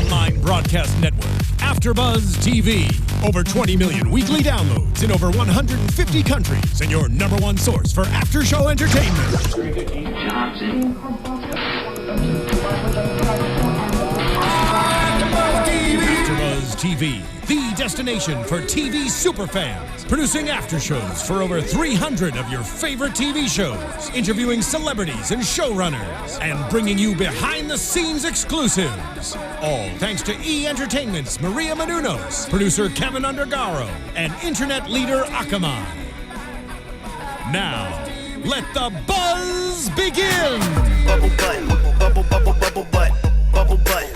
online broadcast network, AFTERBUZZ TV. Over 20 million weekly downloads in over 150 countries, and your number one source for after-show entertainment. AFTERBUZZ TV, the destination for TV superfans, producing after shows for over 300 of your favorite TV shows, interviewing celebrities and showrunners, and bringing you behind-the-scenes exclusives. All thanks to E! Entertainment's Maria Menounos, producer Kevin Undergaro, and internet leader Akamai. Now, let the buzz begin! Bubble butt, bubble, bubble, bubble butt, bubble butt.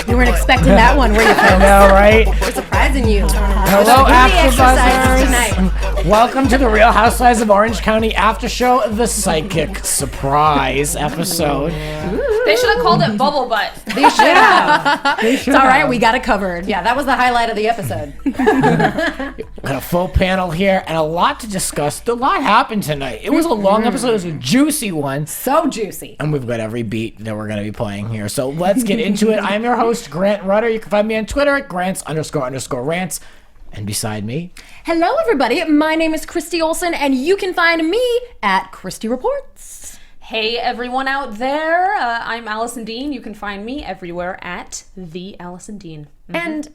You weren't expecting that one, were you? I know, right? We're surprising you. Hello, AfterBuzzers. Welcome to the Real Housewives of Orange County After Show, the Psychic Surprise episode. They should have called it Bubble Butt. They should have. It's all right, we got it covered. Yeah, that was the highlight of the episode. Got a full panel here and a lot to discuss. A lot happened tonight. It was a long episode. It was a juicy one. So juicy. And we've got every beat that we're going to be playing here. So let's get into it. I'm your host, Grant Rutter. You can find me on Twitter at Grants__rants. And beside me... Hello, everybody. My name is Christy Olsen, and you can find me at Christy Reports. Hey, everyone out there. I'm Alison Dean. You can find me everywhere at the Alison Dean. And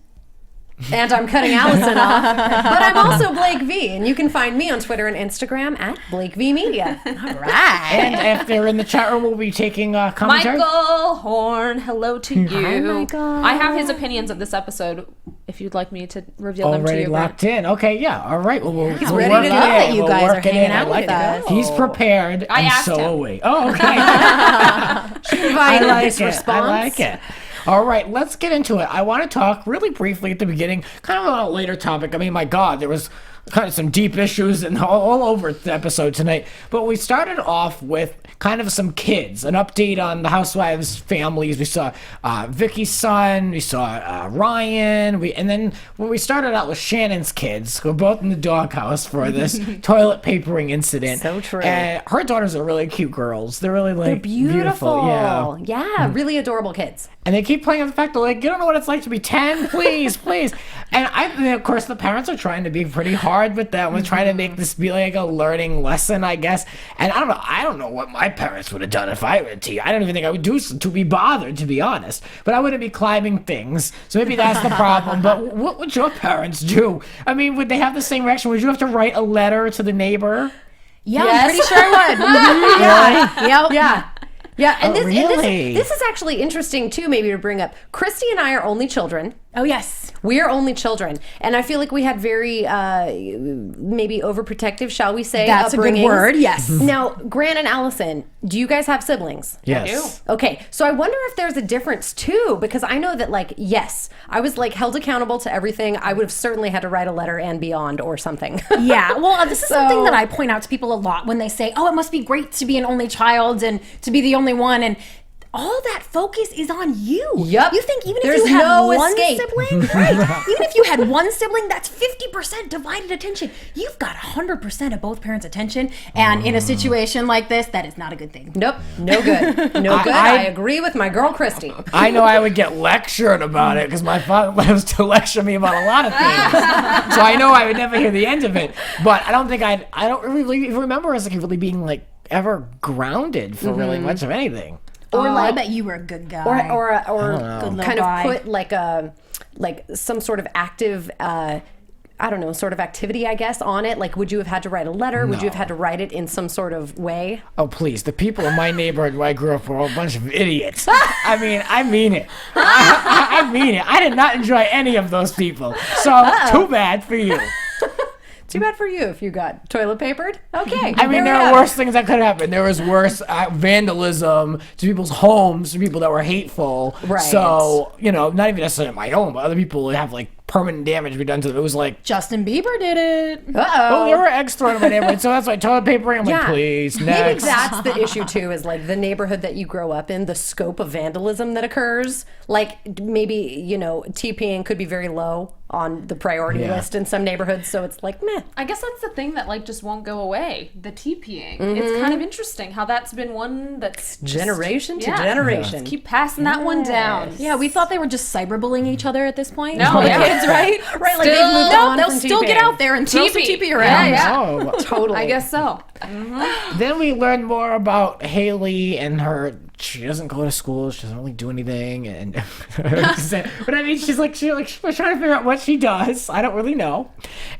I'm cutting Allison off. But I'm also Blake V, and you can find me on Twitter and Instagram at Blake V Media. All right. And if they're in the chat room, we'll be taking commentary. Michael Horn, hello to you. Hi, Michael. I have his opinions of this episode, if you'd like me to reveal them to Already you. locked in. Okay, yeah. All right. Well, we'll He's we'll ready work to it go in. that you We'll guys are work it hanging in. out I like with that. us. He's prepared. I and asked so him. are we. Oh, okay. I like this it. response. I like it. All right, let's get into it. I want to talk really briefly at the beginning, kind of on a later topic. I mean, my God, there was kind of some deep issues and all over the episode tonight. But we started off with kind of some kids, an update on the Housewives families. We saw Vicky's son, we saw Ryan, and then when we started out with Shannon's kids, who were both in the doghouse for this toilet papering incident. So true. And her daughters are really cute girls. They're really like They're beautiful. Yeah. Yeah, really adorable kids. And they keep playing on the fact that, like, you don't know what it's like to be 10, please, please. And of course, the parents are trying to be pretty hard with them. We're trying to make this be like a learning lesson, I guess. And I don't know what my parents would have done if I were a teen. I don't even think I would do to be bothered, to be honest. But I wouldn't be climbing things. So maybe that's the problem. But what would your parents do? I mean, would they have the same reaction? Would you have to write a letter to the neighbor? Yeah, Yes. I'm pretty sure I would. Yeah. Yeah. Yeah, and, Oh, really? this is actually interesting too, maybe to bring up. Christy and I are only children. Oh, yes. We are only children. And I feel like we had very, maybe overprotective, shall we say, That's a good upbringings. word, yes. Now, Grant and Allison, do you guys have siblings? Yes. Okay, so I wonder if there's a difference too, because I know that, like, yes, I was like held accountable to everything. I would have certainly had to write a letter and beyond or something. Yeah, well, this is something that I point out to people a lot when they say, oh, it must be great to be an only child and to be the only one. And all that focus is on you. Yep. You think even There's if you had no one escape. sibling, right? Even if you had one sibling, that's 50% divided attention. You've got 100% of both parents' attention. And in a situation like this, that is not a good thing. Nope, no good. No good. I agree with my girl Christy. I know I would get lectured about it because my father loves to lecture me about a lot of things. So I know I would never hear the end of it. But I don't think I don't really remember us like really being like ever grounded for really much of anything. Or I bet you were a good guy. Or Good kind little of guy. put like some sort of active I don't know, sort of activity, I guess, on it. Like, would you have had to write a letter? Would you have had to write it in some sort of way? Oh, please. The people in my neighborhood where I grew up were a bunch of idiots. I mean it. I mean it. I did not enjoy any of those people. So, too bad for you. Too bad for you if you got toilet papered. Okay. I mean, there are worse things that could happen. There was worse vandalism to people's homes, to people that were hateful. Right. So, not even necessarily at my home, but other people would have, like, permanent damage be done to them. It was like... Justin Bieber did it. Oh, there were eggs thrown in my neighborhood, so that's why toilet papering. I'm like, please, next. Maybe that's the issue, too, is, like, the neighborhood that you grow up in, the scope of vandalism that occurs. Like, maybe, TPing could be very low on the priority list in some neighborhoods. So it's like, meh. I guess that's the thing that like just won't go away. The TPing. It's kind of interesting how that's been one that's just, Generation to generation. Just keep passing that one down. Yeah, we thought they were just cyberbullying each other at this point. No, the yeah. kids, right? Right, like Still- they've moved on. They'll from still get TPing. out there and throw some TP. TP around. Yeah. Oh. Totally. I guess so. Then we learn more about Haley and her. She doesn't go to school. She doesn't really do anything, and but I mean, she's trying to figure out what she does. I don't really know.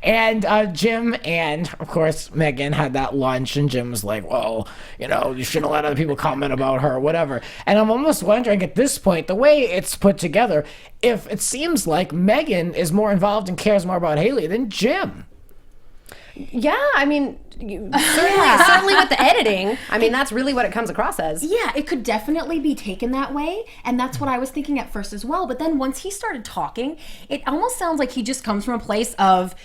And Jim and of course Meghan had that lunch, and Jim was like, "Well, you shouldn't let other people comment about her, or whatever." And I'm almost wondering at this point, the way it's put together, if it seems like Meghan is more involved and cares more about Haley than Jim. Yeah, I mean, certainly with the editing, I mean, that's really what it comes across as. Yeah, it could definitely be taken that way, and that's what I was thinking at first as well. But then once he started talking, it almost sounds like he just comes from a place of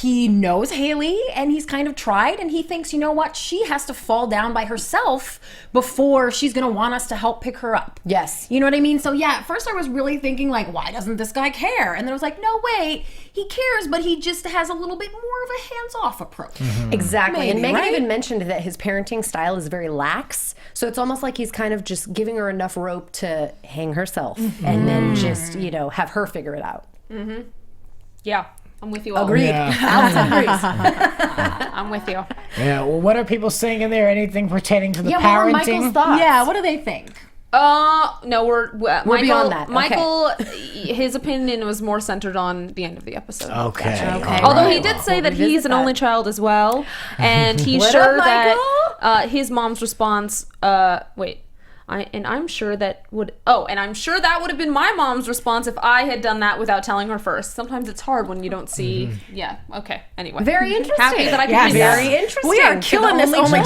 he knows Haley and he's kind of tried, and he thinks, you know what, she has to fall down by herself before she's gonna want us to help pick her up. Yes. You know what I mean? So yeah, at first I was really thinking like, why doesn't this guy care? And then I was like, no, wait, he cares, but he just has a little bit more of a hands-off approach. Exactly. Maybe, and Meghan right? even mentioned that his parenting style is very lax. So it's almost like he's kind of just giving her enough rope to hang herself and then just, have her figure it out. Yeah. I'm with you all. Agreed. Yeah. Alison agrees. I'm with you. Yeah. Well, what are people saying in there? Anything pertaining to the Yeah, what were parenting? Michael's thoughts? Yeah, what do they think? No, we're Michael, beyond that. Okay. Michael, his opinion was more centered on the end of the episode. Okay. Okay. all Although right. he did say that revisit he's an that. only child as well, and he's What sure up, that his mom's response. I'm sure that would have been my mom's response if I had done that without telling her first. Sometimes it's hard when you don't see. Yeah. Okay. Anyway. Very interesting. Happy that I Yeah, can do that. very interesting. We are For killing the this only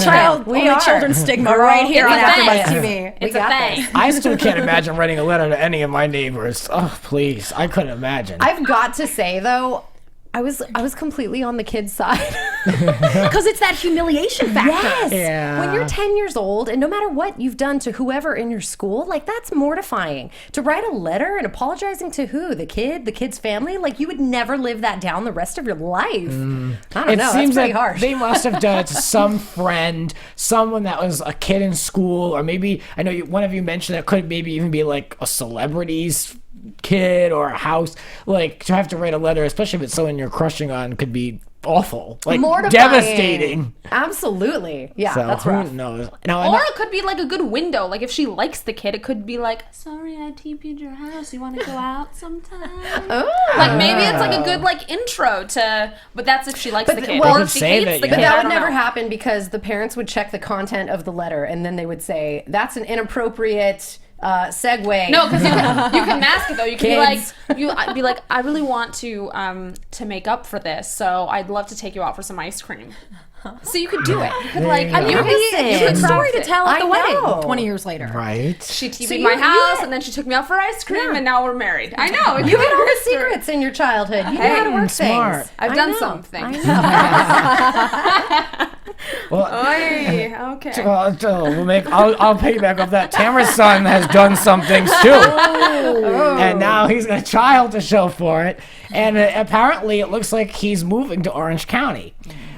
children stigma Girl, right here it's on a AfterBuzz thing. TV. It's We a got thing. this. I still can't imagine writing a letter to any of my neighbors. Oh, please. I couldn't imagine. I've got to say, though, I was completely on the kid's side. Because it's that humiliation factor. Yes. Yeah. When you're 10 years old, and no matter what you've done to whoever in your school, like, that's mortifying. To write a letter and apologizing to who? The kid? The kid's family? Like, you would never live that down the rest of your life. I don't know. That's pretty harsh. They must have done it to some friend, someone that was a kid in school, or maybe, I know one of you mentioned that could maybe even be like a celebrity's kid or a house. Like, to have to write a letter, especially if it's someone you're crushing on, could be awful. Like, Mortifying. devastating. Absolutely. Yeah, So that's who rough. knows? Now, Or it could be like a good window. Like if she likes the kid, it could be like, sorry, I TP'd your house. You want to go out sometime? Oh. Like maybe it's like a good like intro to. But that's if she likes the kid. well, or They if she could save hates it, the yeah. kid. But I that would don't never know. happen because the parents would check the content of the letter and then they would say, that's an inappropriate segue. No, because you can mask it though. You can Kids. I'd be like, I really want to make up for this, so I'd love to take you out for some ice cream. So you could do it. You could like, you you go. could You Listen. could story to tell at I the wedding know. 20 years later. right? She TV'd you- my you house, had- and then she took me out for ice cream, and now we're married. I know. You had all the secrets in your childhood. You know how to work smart. things. I've I done know. some things. I know. Well, Oy, okay. I'll piggyback off that. Tamara's son has done some things too, and now he's got a child to show for it. And apparently, it looks like he's moving to Orange County.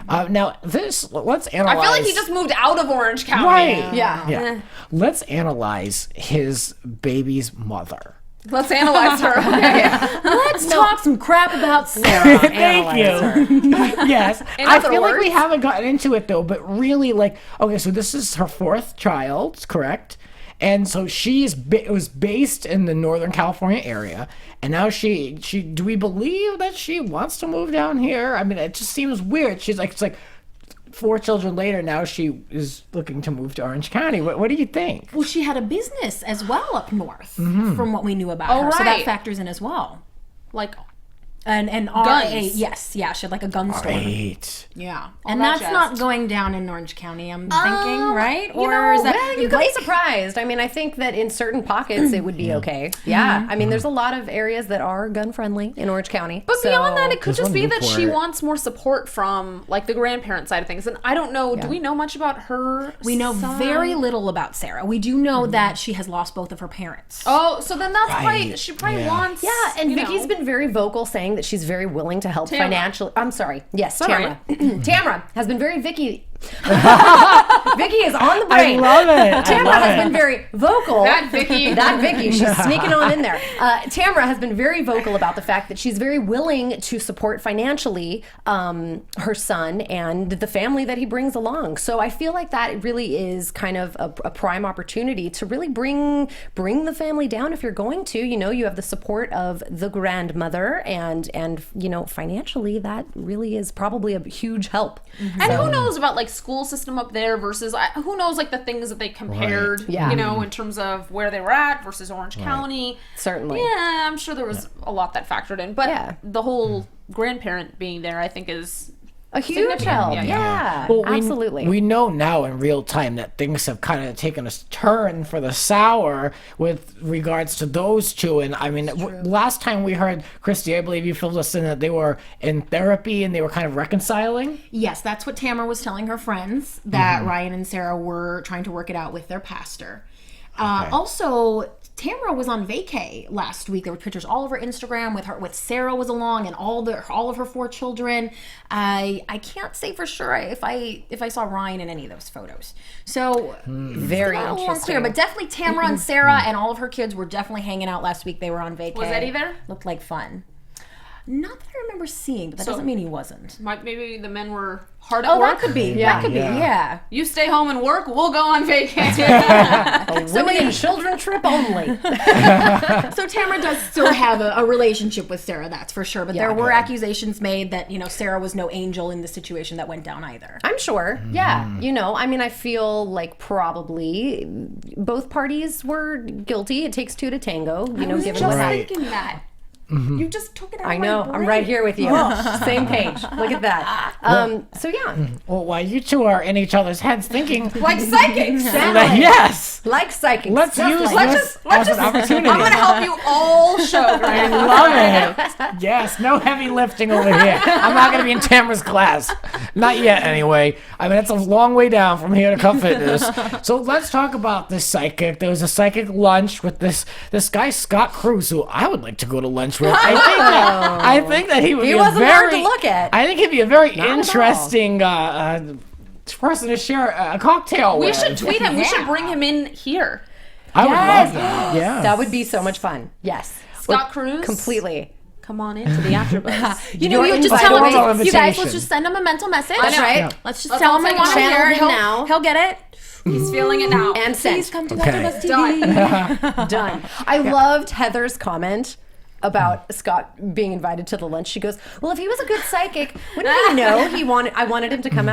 Now, let's analyze. I feel like he just moved out of Orange County. right. Yeah. Let's analyze his baby's mother. Let's analyze her. Okay. Let's talk some crap about Sarah. Thank you. Yes. In I other feel like we words- haven't gotten into it though, but really, like, okay, so this is her fourth child, correct? And so it was based in the Northern California area, and now she do we believe that she wants to move down here? I mean, it just seems weird. She's like, it's like 4 children later, now she is looking to move to Orange County. What do you think? Well, she had a business as well up north, from what we knew about her. So that right. factors in as well. Like, And Guns. RA, yes, yeah, she had like a gun store. Right. Yeah, and that that's not jazz. going down in Orange County. I'm thinking, right? You Or know, is that well, you could be surprised. I mean, I think that in certain pockets it would be okay. Yeah. I mean, there's a lot of areas that are gun friendly in Orange County. but beyond that, it could There's just one be group that for she it. wants more support from like the grandparent side of things. And I don't know. Do we know much about her? We know son? very little about Sarah. We do know that she has lost both of her parents. Oh, so then that's Right. probably she probably Yeah. wants. Yeah, and you Vicky's know. been very vocal saying saying that she's very willing to help Tamara. financially. I'm sorry. Yes, all Tamara. Tamara has been very Vicky. Vicky is on the brain. I love it. Tamara has been very vocal. That Vicky. That Vicky. She's sneaking on in there. Tamara has been very vocal about the fact that she's very willing to support financially her son and the family that he brings along. So I feel like that really is kind of a prime opportunity to really bring the family down if you're going to. You know, you have the support of the grandmother, and you know, financially that really is probably a huge help. And who knows about like school system up there versus who knows like the things that they compared, Yeah. you know, in terms of where they were at versus Orange County. Certainly. Yeah, I'm sure there was a lot that factored in, but Yeah. the whole grandparent being there, I think, is A huge significant. help. Yeah, Yeah, Well, absolutely. We know now in real time that things have kind of taken a turn for the sour with regards to those two. And I mean, last time we heard, Christy, I believe you filled us in that they were in therapy and they were kind of reconciling. Yes, that's what Tamara was telling her friends, that Ryan and Sarah were trying to work it out with their pastor. Also, Tamara was on vacay last week. There were pictures all over Instagram with Sarah was along and all of her 4 children. I can't say for sure if I saw Ryan in any of those photos. So Very not a little interesting. unclear, but definitely Tamara and Sarah and all of her kids were definitely hanging out last week. They were on vacay. Was Eddie there? Looked like fun. Not that I remember seeing, but that doesn't mean he wasn't. Maybe the men were hard at Oh, work. that could be. Yeah. That could be. Yeah. You stay home and work. We'll go on vacation. Women and children trip only. So Tamara does still have a relationship with Sarah, that's for sure. But there were accusations made that, you know, Sarah was no angel in the situation that went down either. I'm sure. Yeah. You know, I mean, I feel like probably both parties were guilty. It takes 2 to tango. You know, given what happened. thinking that. You just took it out I of know. my I'm brain. right here with you. Same page. Look at that. So yeah, Well, while you two are in each other's heads thinking, Like psychics. yes, like psychics. let's use this as an opportunity. I'm gonna help you all show. I love it. Yes, no heavy lifting over here. I'm not going to be in Tamara's class. Not yet, anyway. I mean, it's a long way down from here to Cup Fitness. So let's talk about this psychic. There was a psychic lunch with this guy, Scott Cruz, who I would like to go to lunch with. I think that he would He be wasn't a very, hard to look at. I think he'd be a very at all. interesting person to share a cocktail We with. should tweet him. We should bring him in here. I would Yes. love that. Yeah. That would be so much fun. Yes. Scott Cruz. Completely. Come on into the AFTERBUZZ. You know, You're you just invited. tell him, Formal you guys, invitation. let's just send him a mental message. I know. right. Yeah. Let's just Let's tell all him we take want a to channel hear it. him now. He'll get it. He's feeling it now. And sent. Please come to Okay. AFTERBUZZ TV. Done. Done. I loved Heather's comment about Scott being invited to the lunch. She goes, "Well, if he was a good psychic, wouldn't he know I wanted him to come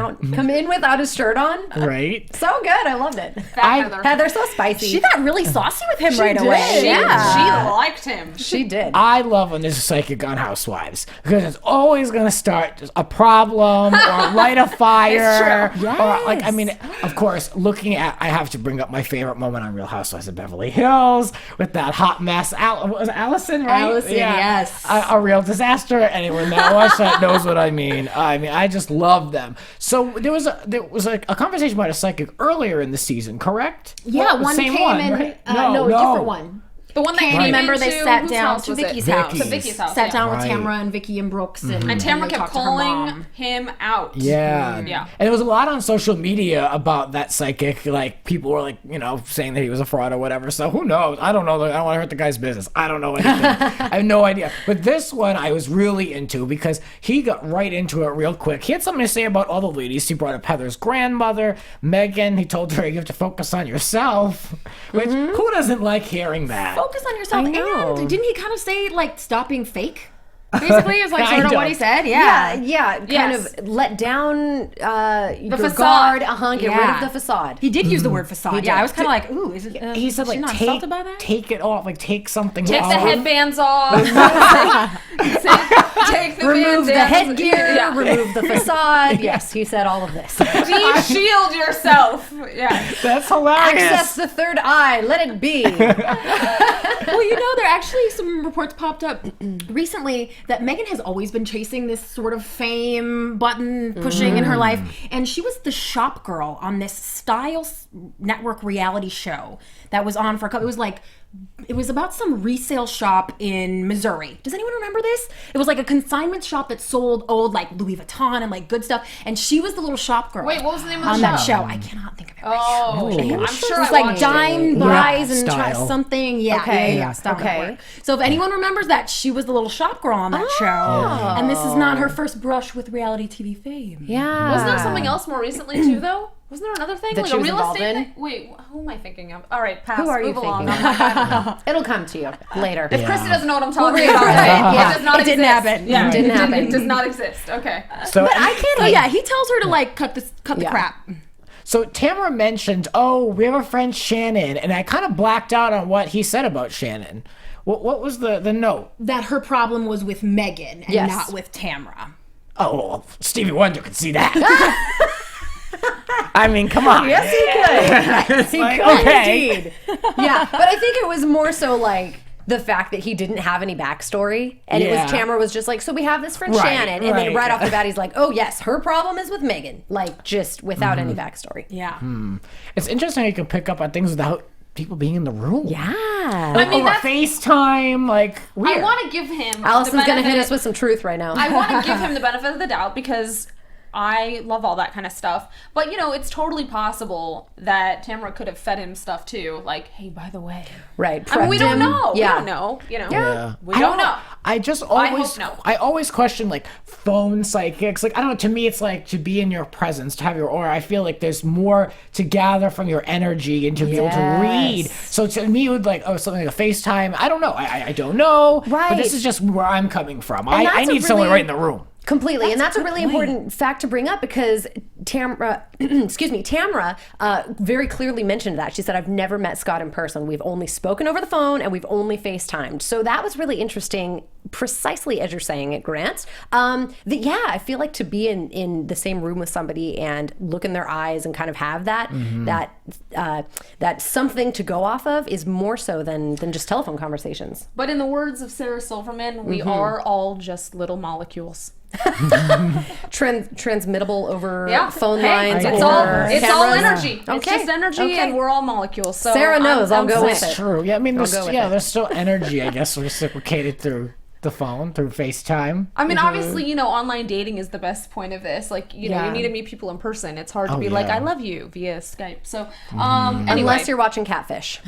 in without his shirt on?" Right. So good. I loved it. Heather. Heather's so spicy. She got really saucy with him right did. away. She liked him. She did. I love when there's a psychic on Housewives because it's always going to start just a problem or light a fire. It's true. Or, like, I Yes. mean, of course, I have to bring up my favorite moment on Real Housewives of Beverly Hills with that hot mess. Was it Allison, right? Allison, yes. A real disaster. Anyone that watched that knows what I mean. I just love them. So there was a conversation about a psychic earlier in the season, correct? Yeah, The one same came in. right? No, a different one. The one that came Remember, into, they sat whose down house to was it? Vicky's house. Vicky's. To Vicky's house. Sat yeah. down with Right. Tamara and Vicky and Brooks, and Tamara they kept talked to her calling mom. him out. Yeah. Yeah. And there was a lot on social media about that psychic. Like, people were like, saying that he was a fraud or whatever. So who knows? I don't know. I don't want to hurt the guy's business. I don't know anything. I have no idea. But this one I was really into because he got right into it real quick. He had something to say about all the ladies. He brought up Heather's grandmother, Meghan. He told her you have to focus on yourself, which who doesn't like hearing that? Focus on yourself. I know. And didn't he kind of say, like, stop being fake? Basically, is like Kind sort of what of. he said. Yeah, kind Yes. of let down your facade. guard, get rid Yeah. of the facade. He did use the word facade. did. Yeah, I was kind of like, ooh, is it? He said, is she like, not take, insulted by that? take it off. Like, take something Take off. the headbands off. Take the Remove the bandanas. headgear, Yeah. remove the facade. Yes, he said all of this. De-shield yourself. Yeah. That's hilarious. Access the third eye, let it be. Well, you know, there are actually some reports popped up recently that Meghan has always been chasing this sort of fame button pushing in her life. And she was the shop girl on this Style Network reality show that was on for a couple. It was about some resale shop in Missouri. Does anyone remember this? It was like a consignment shop that sold old like Louis Vuitton and like good stuff. And she was the little shop girl. Wait, what was the name of the on show? that show? I cannot think of it. Oh, right now. I'm sure It's I like watched dime it. buys and Style. something. Yeah, Okay. yeah. Style Okay. Network. So if anyone remembers that, she was the little shop girl on that show. And this is not her first brush with reality TV fame. Yeah. Wasn't there something else more recently too, though? Wasn't there another thing? That Like she a was real involved estate in? thing? Wait, who am I thinking of? All right, pass. Who are you Move along. thinking I'm not- It'll come to you later. If Christy doesn't know what I'm talking read about, about it. it does not It didn't exist. happen. Yeah, It didn't happen. It does not exist. Okay. So, So yeah, he tells her to like cut the Yeah. crap. so Tamara mentioned, oh, we have a friend Shannon, and I kind of blacked out on what he said about Shannon. What was the note? That her problem was with Meghan and Yes. not with Tamara. Oh, well, Stevie Wonder could see that. I mean, come on. Yes, he could. It's like, could okay. indeed. Yeah, but I think it was more so like the fact that he didn't have any backstory, and it Yeah. was Tamara was just like, so we have this friend Right, Shannon, and then right. right off the bat he's like, oh yes, her problem is with Meghan, like just without any backstory. Yeah. It's interesting how you can pick up on things without people being in the room. Yeah. I mean, Over that's, FaceTime, like, weird. I want to give him. Allison's the gonna hit benefit- us with some truth right now. I want to give him the benefit of the doubt because I love all that kind of stuff. But, you know, it's totally possible that Tamara could have fed him stuff too. Like, hey, by the way. Right. I mean, we prepped don't him. know. Yeah. We don't know. You know? Yeah. We don't know. I just hope always, no. I always question like phone psychics. Like, I don't know, to me, it's like to be in your presence, to have your aura. I feel like there's more to gather from your energy and to be able to read. Yes. So to me, it would like, oh, something like a FaceTime. I don't know. I don't know. But Right. this is just where I'm coming from. And I that's a need someone really- right in the room. Completely, and that's a good really point. important fact to bring up because Tamara, Tamara very clearly mentioned that. She said, "I've never met Scott in person. We've only spoken over the phone and we've only FaceTimed." So that was really interesting, precisely as you're saying it, Grant. I feel like to be in the same room with somebody and look in their eyes and kind of have that that something to go off of is more so than just telephone conversations. But in the words of Sarah Silverman, we are all just little molecules. Transmittable over Yeah. phone Hey, lines. It's or all cameras. energy. It's Okay. just energy, Okay. and we're all molecules. So Sarah knows. I'll go with set. it. True. Yeah, I mean, there's, go with yeah, it. there's still energy, I guess, reciprocated through the phone, through FaceTime. I mean, obviously, you know, online dating is the best point of this. Like, you know, Yeah. you need to meet people in person. It's hard to Oh, be like, yeah. I love you via Skype. So, anyway. Unless you're watching Catfish.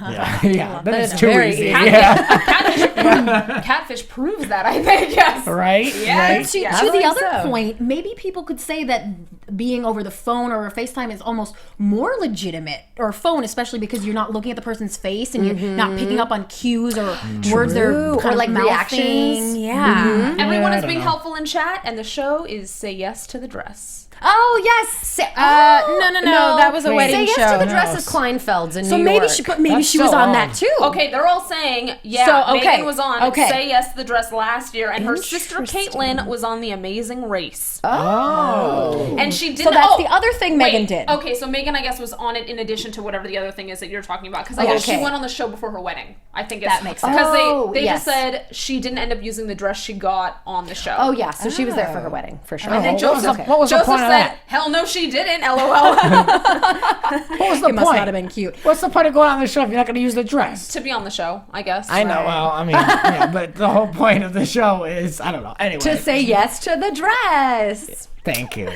Yeah, yeah. That is is too very easy. easy. Yeah. Catfish proves that, I think, yes. Right? Yeah. Right? To, Yeah. to the believe other so. point, maybe people could say that being over the phone or FaceTime is almost more legitimate, or phone especially because you're not looking at the person's face and you're not picking up on cues or words they're True. kind Or, of like, mouthing. reactions. Yeah. Everyone I is don't being know. helpful in chat, and the show is Say Yes to the Dress. Oh yes. No. That was a Say wedding Yes show. to the Dress is Kleinfeld's in So New maybe York. maybe That's she was still on on. that too. Okay, they're all saying, yeah, So, okay, Meghan was on okay. Say Yes to the Dress last year, and her sister Interesting. Caitlyn was on The Amazing Race. Oh. And she did So that's the other thing Meghan did. Okay, so Meghan, I guess, was on it in addition to whatever the other thing is that you're talking about. Because I guess she Okay. went on the show before her wedding. I think it's, That makes sense. Because Oh, they yes. just said she didn't end up using the dress she got on the show. Oh yeah, so she was there for her wedding for sure. And then What was the- Joseph, what was the Joseph point of said, that? hell no, she didn't, LOL. What was the It must point? not have been cute. What's the point of going on the show if you're not going to use the dress? To be on the show, I guess. I know. Well, I mean, yeah, but the whole point of the show is, I don't know. Anyway. To say yes to the dress. Thank you.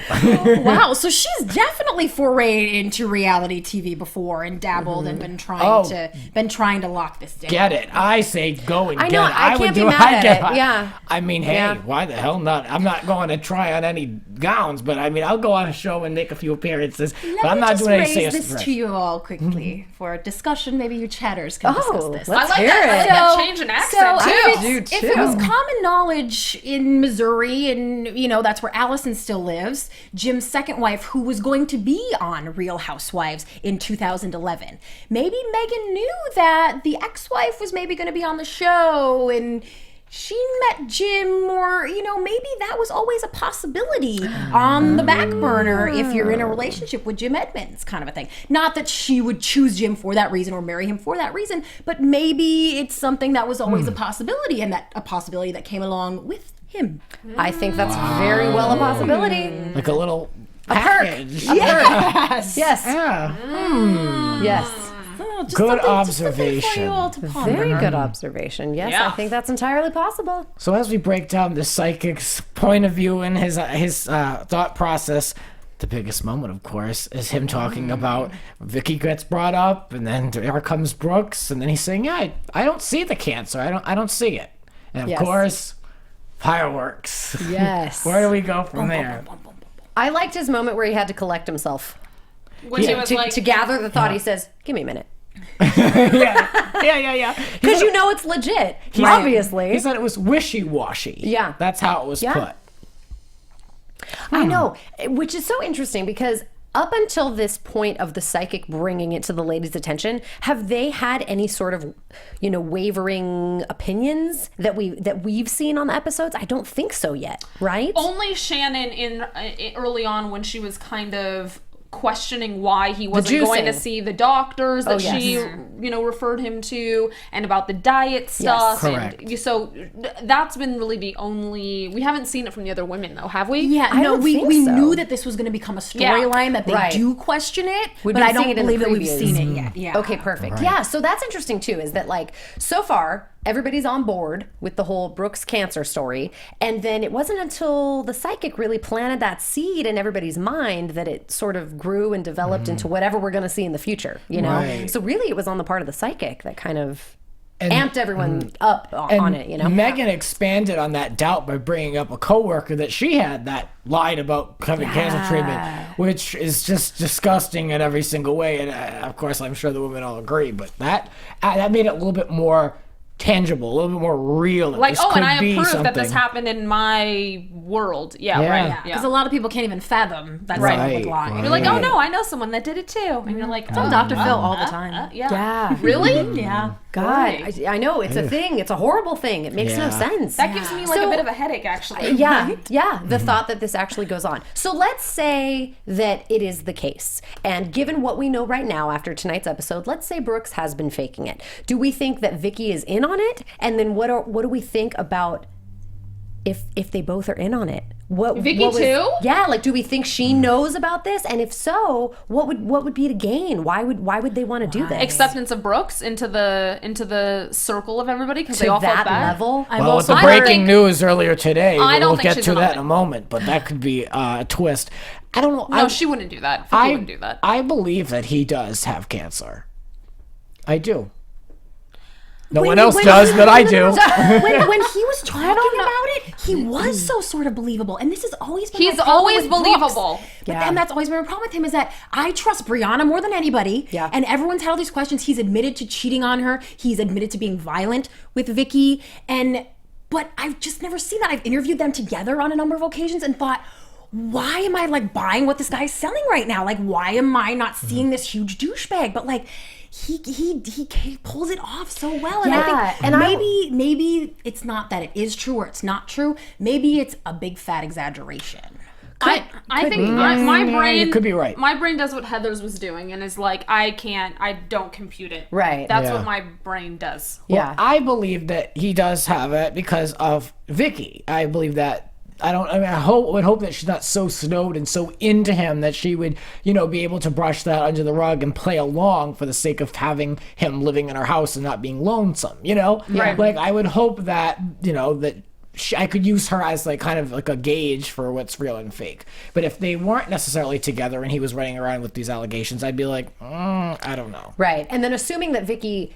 Wow, so she's definitely forayed into reality TV before and dabbled and been trying to lock this down. Get it. I say go and I get know, it. I would can't be do mad I at get it, yeah. I mean, hey, Yeah. why the hell not? I'm not going to try on any gowns, but I mean, I'll go on a show and make a few appearances, but I'm not doing any raise serious this dress. to you all quickly for discussion. Maybe you chatters can discuss this. let's I like hear that. I like it. that change in accent, So too. if it was common knowledge in Missouri, and you know that's where Alison still lives, Jim's second wife, who was going to be on Real Housewives in 2011, maybe Meghan knew that the ex-wife was maybe going to be on the show, and she met Jim, or, maybe that was always a possibility on the back burner if you're in a relationship with Jim Edmonds, kind of a thing. Not that she would choose Jim for that reason or marry him for that reason, but maybe it's something that was always a possibility, and that a possibility that came along with him. I think that's very well a possibility. Like a little perk. package. Yes. Yes. Yeah. Yes. Just Good something for observation. you all to ponder. Very good observation. Yes, Yeah. I think that's entirely possible. So as we break down the psychic's point of view and his thought process, the biggest moment, of course, is him talking about Vicky gets brought up, and then there comes Brooks, and then he's saying, "Yeah, I don't see the cancer. I don't see it." And of Yes. course, fireworks. Yes. Where do we go from there? I liked his moment where he had to collect himself. When he was To, like, to gather the thought, he says, "Give me a minute." Yeah. Because you know it's legit, obviously. He said it was wishy-washy. Yeah. That's how it was Yeah. put. I know, which is so interesting because up until this point of the psychic bringing it to the ladies' attention, have they had any sort of, wavering opinions that we've seen on the episodes? I don't think so yet, right? only Shannon in early on when she was kind of questioning why he wasn't going to juicing. see the doctors that yes. she referred him to, and about the diet stuff. Correct. And so that's been really the only, we haven't seen it from the other women though, have we? Yeah, I no, don't we think so. knew that this was going to become a storyline, that they Right. do question it, We've but been I seeing don't it in believe the that we've previews. seen it yet. Yeah. Okay, perfect. Yeah, so that's interesting too, is that so far everybody's on board with the whole Brooks cancer story, and then it wasn't until the psychic really planted that seed in everybody's mind that it sort of grew and developed into whatever we're going to see in the future, Right. So really it was on the part of the psychic that kind of amped everyone up on it, Meghan expanded on that doubt by bringing up a coworker that she had that lied about having cancer treatment, which is just disgusting in every single way. And of course, I'm sure the women all agree, but that made it a little bit more tangible, a little bit more real. Like, this and could I be approve that this something. happened in my world. Yeah, Yeah. right. Yeah, Yeah. because a lot of people can't even fathom that Right, public lie. right. You're like, oh no, I know someone that did it too. And you're like, Tell Dr. Phil all the time. yeah. Yeah. Really? Yeah. God, I know it's a thing. It's a horrible thing. It makes no Yeah. sense. That gives me like So- a bit of a headache, actually. Yeah, the thought that this actually goes on. So let's say that it is the case. And given what we know right now after tonight's episode, let's say Brooks has been faking it. Do we think that Vicky is in on it? And then what do we think about if they both are in on it? Vicky too? Yeah, do we think she knows about this? And if so, what would be to gain? Why would they want to do this? Acceptance of Brooks into the circle of everybody because to they all felt that bad. level? Well, with the I don't breaking think- news earlier today, I don't we'll think get she's to in on that in it. a moment, but that could be a twist. I don't know. No, she wouldn't do that. Vicky wouldn't do that. I believe that he does have cancer. I do. No one else does, but I do. When he was talking about it, he was so sort of believable. And this has always been He's my problem always with Brooks. believable. But then that's always been my problem with him, is that I trust Brianna more than anybody. Yeah. And everyone's had all these questions. He's admitted to cheating on her. He's admitted to being violent with Vicky. But I've just never seen that. I've interviewed them together on a number of occasions and thought, why am I buying what this guy's selling right now? Why am I not seeing this huge douchebag? But he pulls it off so well. And Yeah, I think and maybe it's not that it is true or it's not true. Maybe it's a big fat exaggeration. I think my brain you could be right. My brain does what Heather's was doing and is like, I don't compute it. Right. That's Yeah. what my brain does. Yeah. I believe that he does have it because of Vicky. I believe that. I would hope that she's not so snowed and so into him that she would, be able to brush that under the rug and play along for the sake of having him living in her house and not being lonesome, Right. I would hope that, that I could use her as kind of a gauge for what's real and fake. But if they weren't necessarily together and he was running around with these allegations, I'd be like, I don't know. Right. And then assuming that Vicky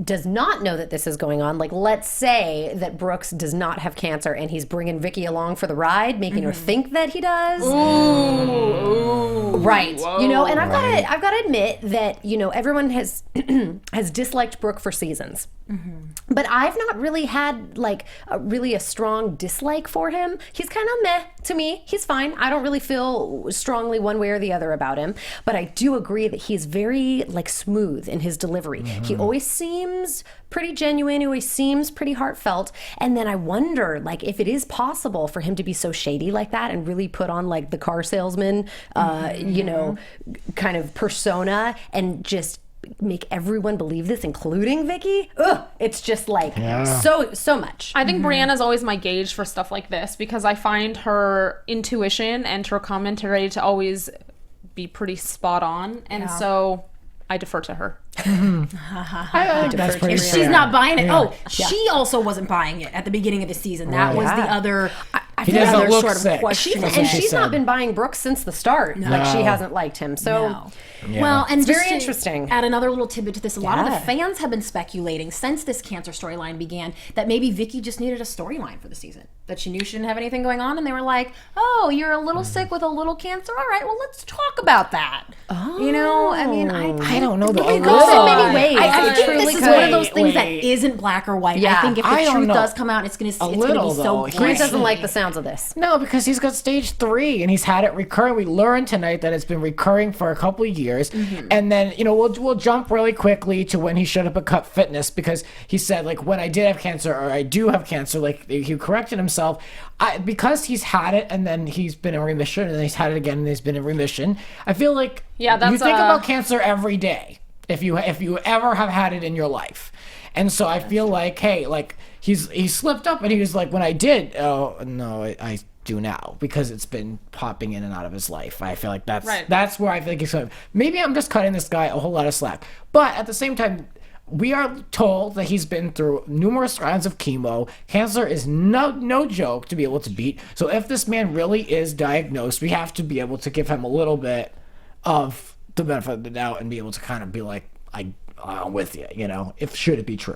does not know that this is going on, let's say that Brooks does not have cancer and he's bringing Vicky along for the ride, making her think that he does. Ooh. Right. Whoa. And I've got to admit that, everyone has has disliked Brooke for seasons. But I've not really had really a strong dislike for him. He's kind of meh to me. He's fine. I don't really feel strongly one way or the other about him, but I do agree that he's very like smooth in his delivery. He always seems pretty genuine. He always seems pretty heartfelt. And then I wonder, like, if it is possible for him to be so shady like that and really put on like the car salesman, you know, kind of persona and just make everyone believe this, including Vicky. Ugh, it's just like so much. I think Brianna's always my gauge for stuff like this because I find her intuition and her commentary to always be pretty spot on, and so I defer to her. That's pretty She's fair. not buying it. She also wasn't buying it at the beginning of the season. That was the other. I He feel doesn't other look sort sick. of question. That's And what she she's said. not been buying Brooks since the start. Like, she hasn't liked him. So No. Well, and It's just very to interesting. Add another little tidbit to this. A lot of the Yeah. fans have been speculating since this cancer storyline began that maybe Vicky just needed a storyline for the season. That she knew she didn't have anything going on, and they were like, "Oh, you're a little sick with a little cancer. All right, well, let's talk about that." You know, I mean, I don't know. It though. could go so many ways. I It think truly this is could. one of those things that Wait. isn't black or white. Yeah. I think if I the don't truth know. does come out, it's gonna be little, so though. Grant crazy. doesn't like the sounds of this. No, because he's got stage 3 and he's had it recurring. We learned tonight that it's been recurring for a couple of years. And then, you know, we'll jump really quickly to when he showed up at Cut Fitness because he said, like, when I did have cancer or I do have cancer, like, he corrected himself. Because he's had it and then he's been in remission and then he's had it again and he's been in remission. I feel like Yeah, you that's think about cancer every day if you ever have had it in your life. And so I feel like, hey, like he slipped up and he was like, when I did, oh no, I do now because it's been popping in and out of his life. I feel like that's where I think he's going. Maybe I'm just cutting this guy a whole lot of slack, but at the same time, we are told that he's been through numerous rounds of chemo. Cancer is no joke to be able to beat. So if this man really is diagnosed, we have to be able to give him a little bit of the benefit of the doubt and be able to kind of be like, I'm with you, you know, should it be true.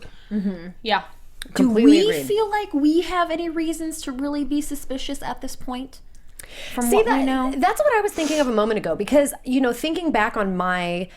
Yeah. Do Completely we agreed. feel like we have any reasons to really be suspicious at this point? From See, what we know? that's what I was thinking of a moment ago because, you know, thinking back on my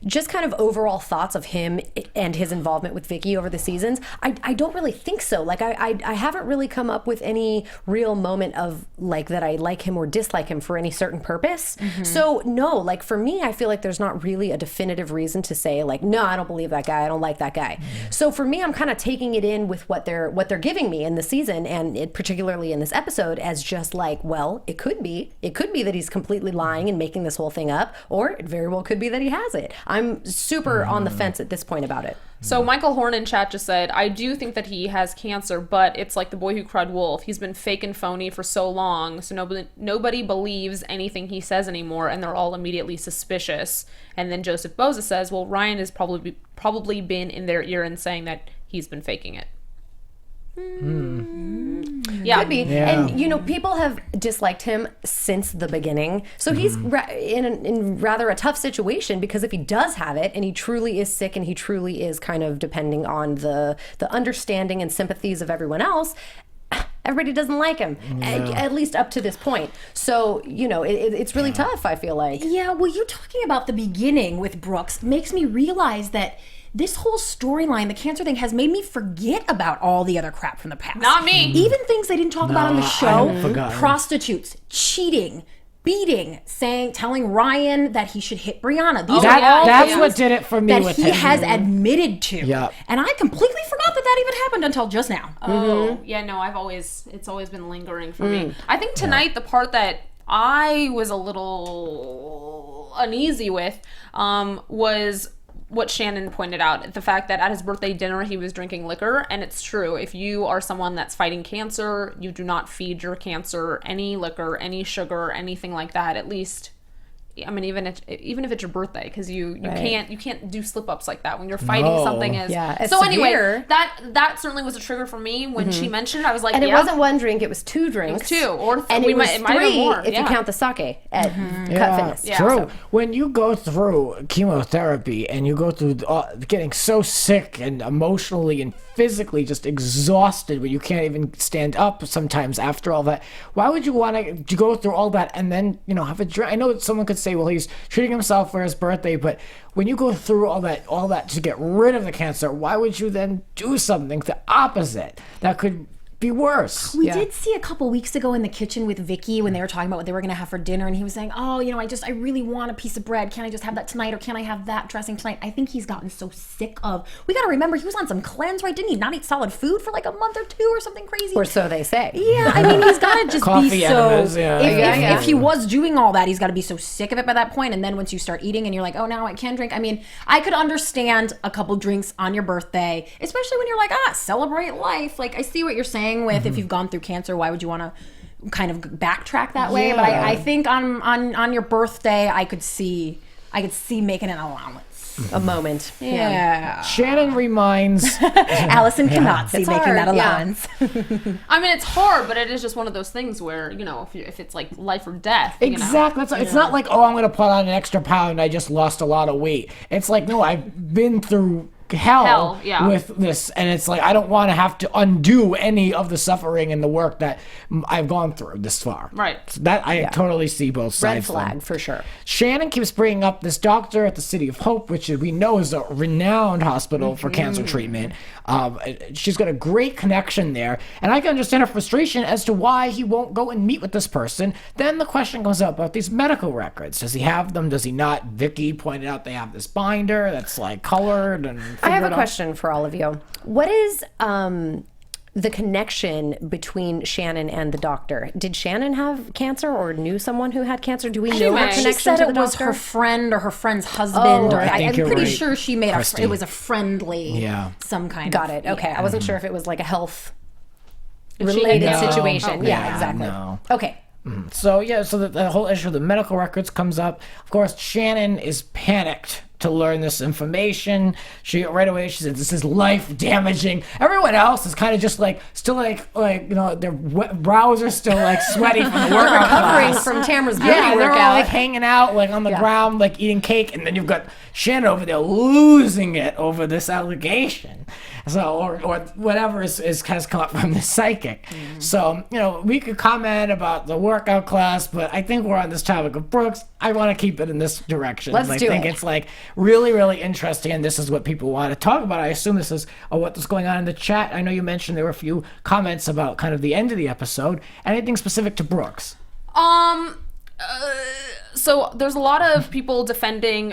just kind of overall thoughts of him and his involvement with Vicky over the seasons, I don't really think so. Like, I haven't really come up with any real moment of, like, that I like him or dislike him for any certain purpose. So, no, like, for me, I feel like there's not really a definitive reason to say, like, no, I don't believe that guy. I don't like that guy. So, for me, I'm kind of taking it in with what they're giving me in the season and particularly in this episode as just like, well, it could be that he's completely lying and making this whole thing up, or it very well could be that he has it. I'm super on the fence at this point about it. So Michael Horn in chat just said, I do think that he has cancer, but it's like the boy who cried wolf. He's been fake and phony for so long, so nobody believes anything he says anymore, and they're all immediately suspicious. And then Joseph Boza says, well, Ryan has probably been in their ear and saying that he's been faking it. Yeah. Could be. Yeah. And, you know, people have disliked him since the beginning. So he's in rather a tough situation because if he does have it and he truly is sick and he truly is kind of depending on the understanding and sympathies of everyone else, everybody doesn't like him, at least up to this point. So, you know, it's really tough, I feel like. Yeah, well, you talking about the beginning with Brooks makes me realize that this whole storyline, the cancer thing, has made me forget about all the other crap from the past. Not me. Even things they didn't talk about on the I show. haven't forgotten. Prostitutes, cheating, beating, telling Ryan that he should hit Brianna. These yeah. are all That's things what did it for me that with he him. has admitted to. Yep. And I completely forgot that even happened until just now. Oh, yeah, no, it's always been lingering for me. I think tonight the part that I was a little uneasy with was what Shannon pointed out, the fact that at his birthday dinner he was drinking liquor. And it's true, if you are someone that's fighting cancer, you do not feed your cancer any liquor, any sugar, anything like that. At least, I mean, even if it's your birthday, because you can't do slip ups like that when you're fighting No. something as Yeah, so anyway, severe. that certainly was a trigger for me when she mentioned it. I was like, And it yeah, wasn't one drink, it was 2 drinks. two, or and we it was might have been 3 more, if you yeah. count the sake at Cut Yeah, Fitness. Yeah. true. So- When you go through chemotherapy and you go through getting so sick and emotionally and physically just exhausted where you can't even stand up sometimes after all that, why would you want to go through all that and then, you know, have a drink? I know someone could say, well, he's treating himself for his birthday, but when you go through all that to get rid of the cancer, why would you then do something the opposite that could be worse. We did see a couple weeks ago in the kitchen with Vicky when they were talking about what they were going to have for dinner, and he was saying, "Oh, you know, I really want a piece of bread. Can I just have that tonight, or can I have that dressing tonight?" I think he's gotten so sick of. We got to remember he was on some cleanse, right? Didn't he not eat solid food for like a month or two or something crazy? Or so they say. Yeah, I mean, he's got to just Coffee be so. enemas, If he was doing all that, he's got to be so sick of it by that point. And then once you start eating, and you're like, "Oh, now I can drink." I mean, I could understand a couple drinks on your birthday, especially when you're like, celebrate life. Like, I see what you're saying with if you've gone through cancer, why would you want to kind of backtrack that way? But I think on your birthday, I could see making an allowance. A moment. Yeah. Shannon reminds Allison cannot see It's making hard, that yeah. allowance. I mean, it's hard, but it is just one of those things where, you know, if it's like life or death. exactly. It's not like, oh, I'm going to put on an extra pound. I just lost a lot of weight. It's like, no, I've been through hell with this, and it's like I don't want to have to undo any of the suffering and the work that I've gone through this far. Right. So that I totally see both Red sides. flag for sure. Shannon keeps bringing up this doctor at the City of Hope, which we know is a renowned hospital for cancer treatment. She's got a great connection there, and I can understand her frustration as to why he won't go and meet with this person. Then the question goes up about these medical records. Does he have them? Does he not? Vicky pointed out they have this binder that's like colored and I have a figured out. question for all of you. What is the connection between Shannon and the doctor? Did Shannon have cancer or knew someone who had cancer? Do we know her She connection said to the it was doctor? her friend or her friend's husband. Or I think I'm you're pretty right, sure she made Christy. it was a friendly, Yeah. some kind Got of. it. Okay. yeah. I wasn't sure if it was like a health she related had- situation. No. Yeah, exactly. No. Okay. So the whole issue of the medical records comes up. Of course, Shannon is panicked to learn this information. She right away she said this is life damaging. Everyone else is kind of just like still like you know their brows are still like sweaty from the workout Recovering class. from Tamara's beauty Yeah, they're all workout. like hanging out like on the ground like eating cake, and then you've got Shannon over there losing it over this allegation. So or whatever has come up from the psychic. So you know we could comment about the workout class, but I think we're on this topic of Brooks. I want to keep it in this direction. Let's I do think it. it's like really, really interesting, and this is what people want to talk about. I assume this is what's going on in the chat. I know you mentioned there were a few comments about kind of the end of the episode. Anything specific to Brooks? So there's a lot of people defending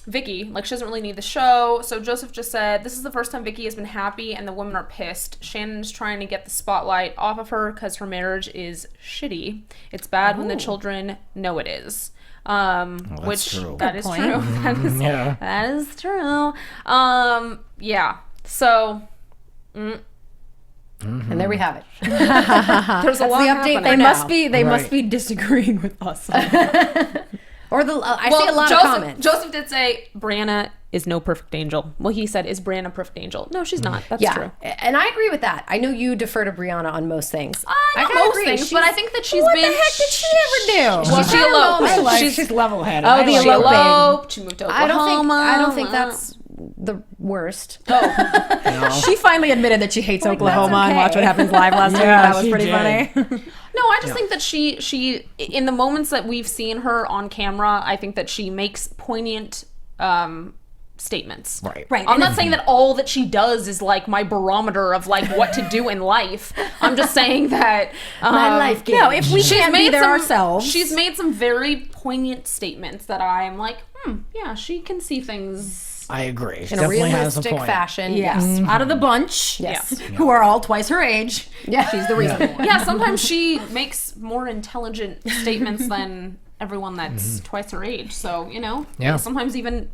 Vicky, like she doesn't really need the show. So Joseph just said, this is the first time Vicky has been happy and the women are pissed. Shannon's trying to get the spotlight off of her because her marriage is shitty. It's bad when the children know it is. Which true. that is true. Yeah. That is true. Yeah. So And there we have it. there's a lot the update happening. for They now. must be disagreeing with us. Or I see a lot of comments. Joseph did say Brianna is no perfect angel. Well, he said, is Brianna a perfect angel? No, she's not. That's Yeah, true. and I agree with that. I know you defer to Brianna on most things. Not kinda most agree. things, but I think that she's What been. the heck did she ever do? Well, she eloped. She's level-headed. Oh, the She eloping. eloped. She moved to I Oklahoma. don't think that's the worst. She finally admitted that she hates Oklahoma and okay. Watch What Happens Live last week. Yeah, That was she pretty did. funny. No, I just think that she in the moments that we've seen her on camera, I think that she makes poignant statements. Right. I'm not saying that all that she does is like my barometer of like what to do in life. I'm just saying that My life gauge. No, if we can't be there ourselves. She's made some very poignant statements that I'm like, yeah, she can see things. I agree. She In a definitely has a realistic point. fashion. Yes, out of the bunch, Yes. who are all twice her age. Yeah. She's the reason why. Yeah, sometimes she makes more intelligent statements than everyone that's twice her age. So, you know, Yeah. sometimes even,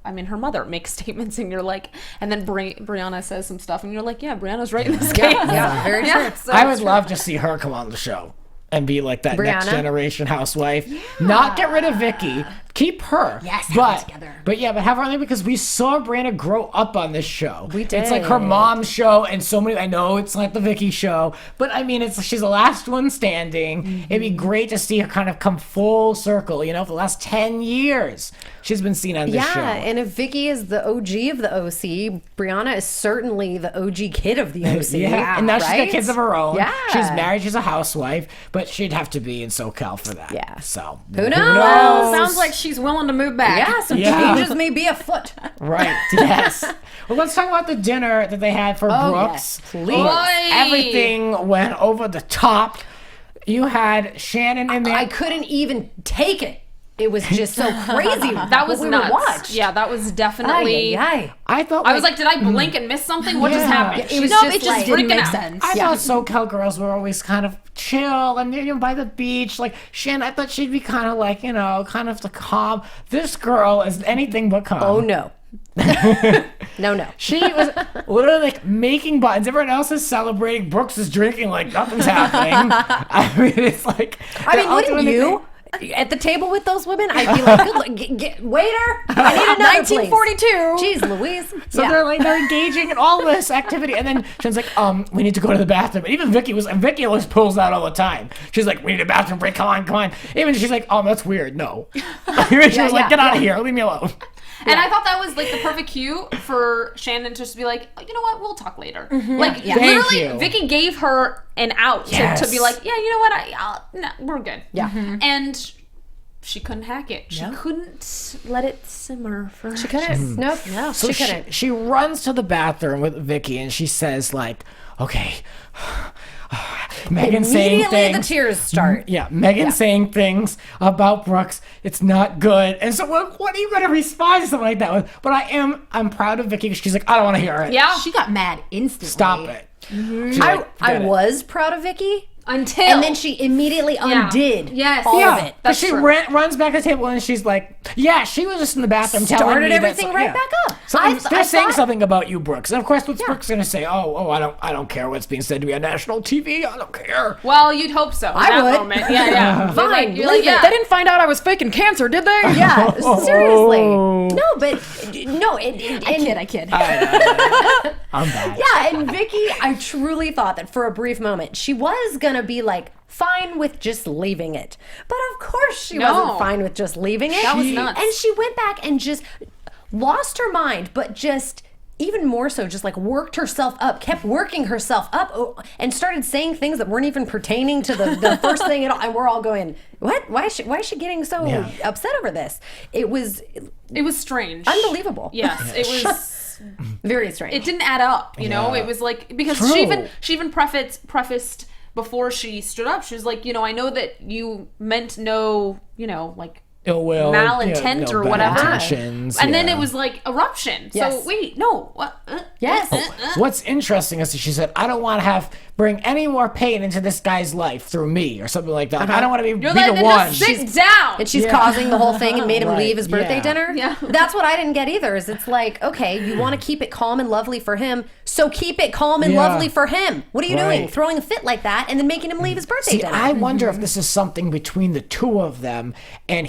I mean, her mother makes statements and you're like, and then Brianna says some stuff and you're like, yeah, Brianna's right in this case. Yeah, very true. So I would love to see her come on the show and be like that next Brianna? generation housewife. Not get rid of Vicky. Keep her. Yes, have but, them together. But yeah, but have her on there because we saw Brianna grow up on this show. We It's like her did. mom's show, and so many. I know it's like the Vicky show, but I mean, she's the last one standing. It'd be great to see her kind of come full circle. You know, for the last 10 years, she's been seen on this show. Yeah, and if Vicky is the OG of the OC, Brianna is certainly the OG kid of the OC. Yeah, and now she's got right? kids of her own. Yeah. She's married, she's a housewife, but she'd have to be in SoCal for that. Yeah. So Who knows? Well, sounds like she's willing to move back. Yeah, some Yeah. changes may be afoot. Right, yes. Well, let's talk about the dinner that they had for Oh, Brooks. yes, please. Oy. Everything went over the top. You had Shannon in there. I couldn't even take it. It was just so crazy. That was what we nuts. watched. Yeah, that was definitely. I thought I was like, did I blink and miss something? What just happened? It was No, just it just like, didn't freaking make out. sense. I thought SoCal girls were always kind of chill and by the beach. Like Shannon, I thought she'd be kind of like kind of the calm. This girl is anything but calm. oh no. No. She was literally like making buttons. Everyone else is celebrating. Brooks is drinking like nothing's happening. I mean, it's like. I mean, wouldn't you? At the table with those women, I'd be like, waiter, I need another 1942. Please. Jeez Louise. So they're engaging in all this activity, and then Shannon's like, we need to go to the bathroom. And even Vicky always pulls that all the time. She's like, we need a bathroom break. Come on. Even she's like, that's weird. No. She was like, get out of here. Leave me alone. And I thought that was like the perfect cue for Shannon to just be like, you know what, we'll talk later. Like Thank literally, you. Vicky gave her an out Yes. to be like, yeah, you know what, no, we're good. Yeah. And she couldn't hack it. She couldn't let it simmer for. She couldn't. Nope. No, So she couldn't. she runs to the bathroom with Vicky, and she says like, okay. Megan saying Immediately the things. tears start. Yeah, Megan saying things about Brooks. It's not good. And so, what are you going to respond to something like that with? But I'm proud of Vicky. She's like, I don't want to hear it. Yeah. She got mad instantly. Stop it. She's I like, "Forget it." was proud of Vicky. Until. And then she immediately undid Yes. all Yeah, of it. but she runs back to the table and she's like, yeah, she was just in the bathroom telling me Started that- everything right back up. They're I saying thought- something about you, Brooks. And of course, what's Brooks going to say? I don't care what's being said to me on national TV. I don't care. Well, you'd hope so. In I that would. moment. Yeah. Fine, You're like, leave it. yeah. They didn't find out I was faking cancer, did they? Yeah, seriously. No, but no. I kid. I'm bad. Yeah, and Vicky, I truly thought that for a brief moment she was gonna be like fine with just leaving it, but of course she wasn't fine with just leaving it. That was nuts. And she went back and just lost her mind, but just even more so, just like worked herself up, kept working herself up, and started saying things that weren't even pertaining to the first thing at all. And we're all going, "What? Why is she getting so upset over this?" It was strange. unbelievable. Yes, it was. Very strange. It didn't add up, you know. It was like because True. she even prefaced before she stood up. She was like, I know that you meant no, like Ill will, malintent or bad whatever. intentions, And then yeah. it was like eruption. Yes. So wait, no, what? yes. What's interesting is that she said, I don't want to bring any more pain into this guy's life through me or something like that. Like, I don't want to be You're the letting one. it just sit down. And she's causing the whole thing and made him Right, leave his birthday yeah. dinner. Yeah. That's what I didn't get either. Is it's like, okay, you want to keep it calm and lovely for him, so keep it calm and Yeah. lovely for him. What are you doing? Right. Throwing a fit like that and then making him leave his birthday See, dinner? I wonder if this is something between the two of them, and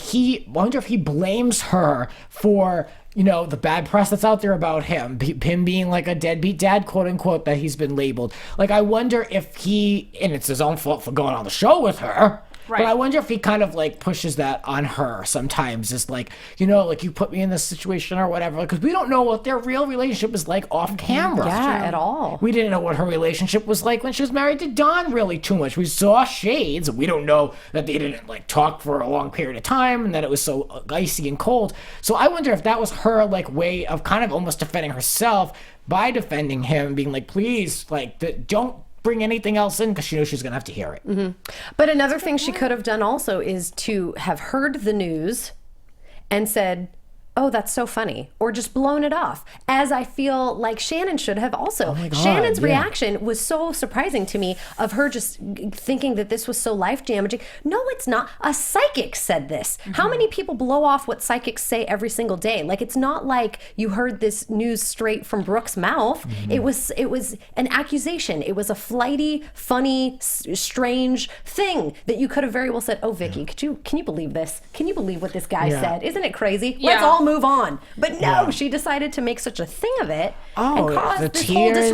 wonder if he blames her for, the bad press that's out there about him being like a deadbeat dad, quote unquote, that he's been labeled. Like, I wonder if and it's his own fault for going on the show with her. Right. But I wonder if he kind of like pushes that on her sometimes. It's like, like you put me in this situation or whatever. Because we don't know what their real relationship is like off camera. yeah, at all. We didn't know what her relationship was like when she was married to Don really too much. We saw shades. We don't know that they didn't like talk for a long period of time and that it was so icy and cold. So I wonder if that was her like way of kind of almost defending herself by defending him, being like, please, like, don't bring anything else in because she knows she's going to have to hear it. But another thing she could have done also is to have heard the news and said, oh, that's so funny, or just blown it off, as I feel like Shannon should have also. my God, Shannon's yeah. reaction was so surprising to me, of her just thinking that this was so life damaging. No, it's not. A psychic said this. How many people blow off what psychics say every single day? Like, it's not like you heard this news straight from Brooke's mouth. It was an accusation. It was a flighty, funny, strange thing that you could have very well said, oh, Vicky, can you believe this? Can you believe what this guy said? Isn't it crazy? Let's Yeah. all move on. But no, she decided to make such a thing of it and cause the this tears, whole it's